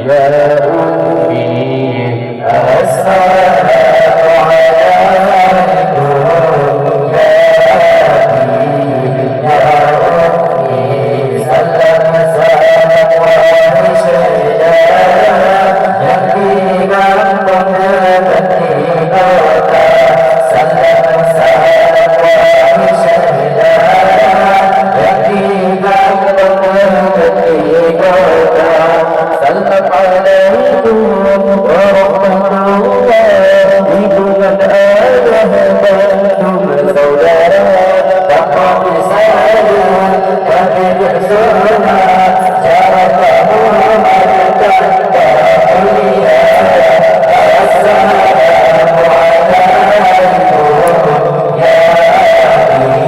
يا أمي السلام عليكم يا أبي يا أمي سلم سلام وشهدا يكفي ذنبك تكفي موتا سلم سلام وشهدا يكفي ذنبك تكفي موتا سلم عليكم ورحمة الله بكم الآله بينكم سوداء تقام سالم وبالحسنى شرفه مجدا كليا السلام عليكم يا أبي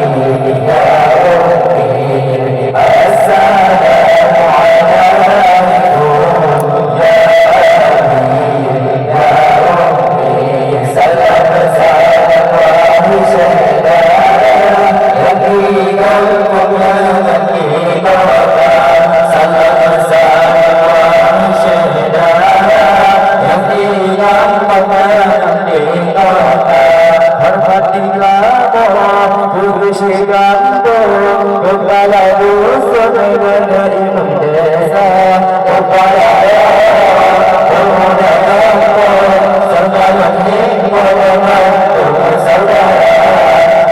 يا أمي السلام عليكم يا أبي يا أمي سلم سلام وشهدا يكفي ذنبك تكفي موتا سلم سلام وشهدا يكفي ذنبك تكفي موتا hormatilah puji gantung kepala dusun dan imam desa kepala pemuda kampung serta nikmat mantu saudara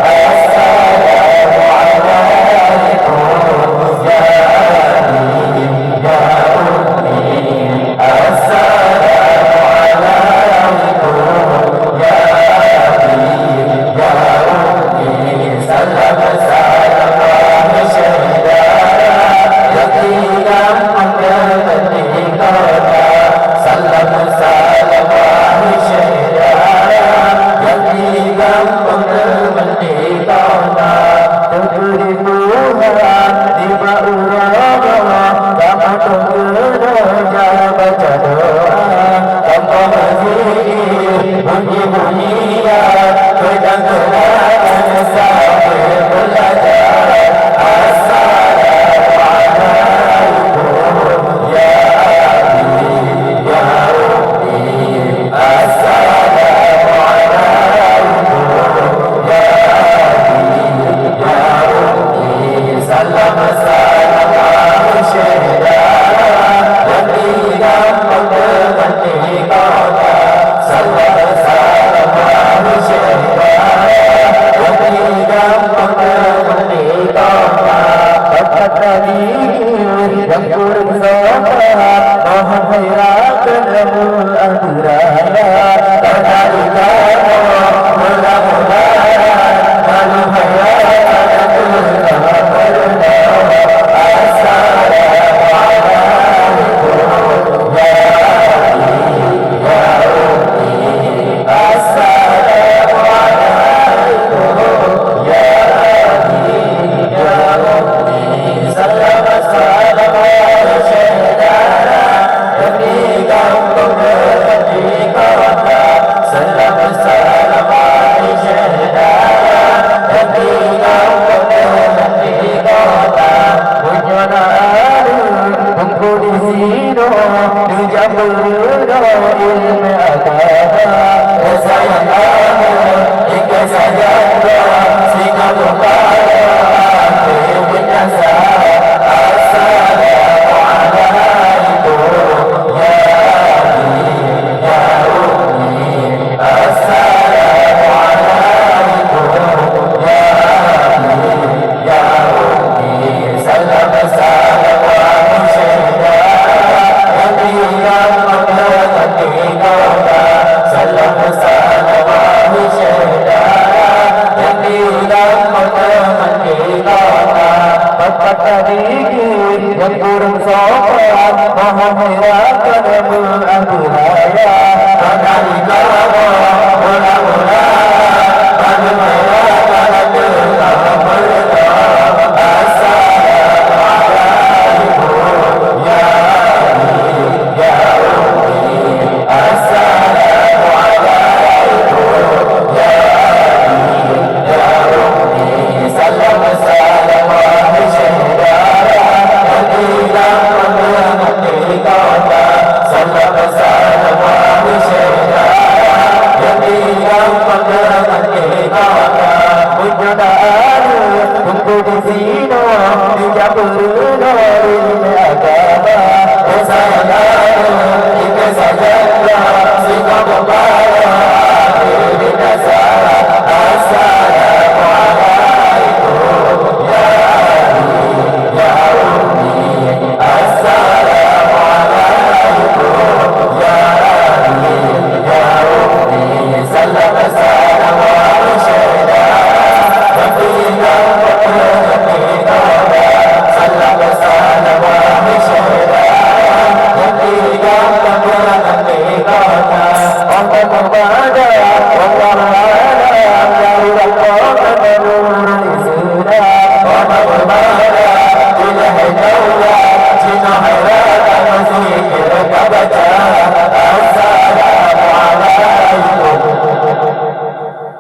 assalamu alaikum ya abi ya ummi assalamu alaikum ya سلم سلام وشهدا يقينا حكمتي كوتا سلم سلام وشهدا يقينا حكمتي كوتا تدركوها دماء رابها كما تدرك baca doa tanpa mazid bunyi-bunyian kedengaran sampai belajar assalamu alaikum ya abi ya ummi assalamu alaikum ya abi ya ummi salam salam syahida yang kurang sopan mohon hayratkan lemul adiraya terkali kamu mudah-mudahan malu hayratkan terutama berdoa assalamu alaikum ya abi ya ummi assalamu alaikum ya abi ya ummi salam salam syahida yakni kampung yakni kota salam salam syahida yakni kampung yakni kota punyana tunggu di sini di jambul ilmu agama sayang kamu hingga saja sikap upaya biasa assalamu alaikum ya abi ya ummi assalamu alaikum ya abi ya ummi salam salam wa syahida yakina maqamatki kota salam salam wa syahida yakina maqamatki kota bapak tadikir yang kurang sopan mohon hayratkan lemul adiraya terkali kamu mula-mula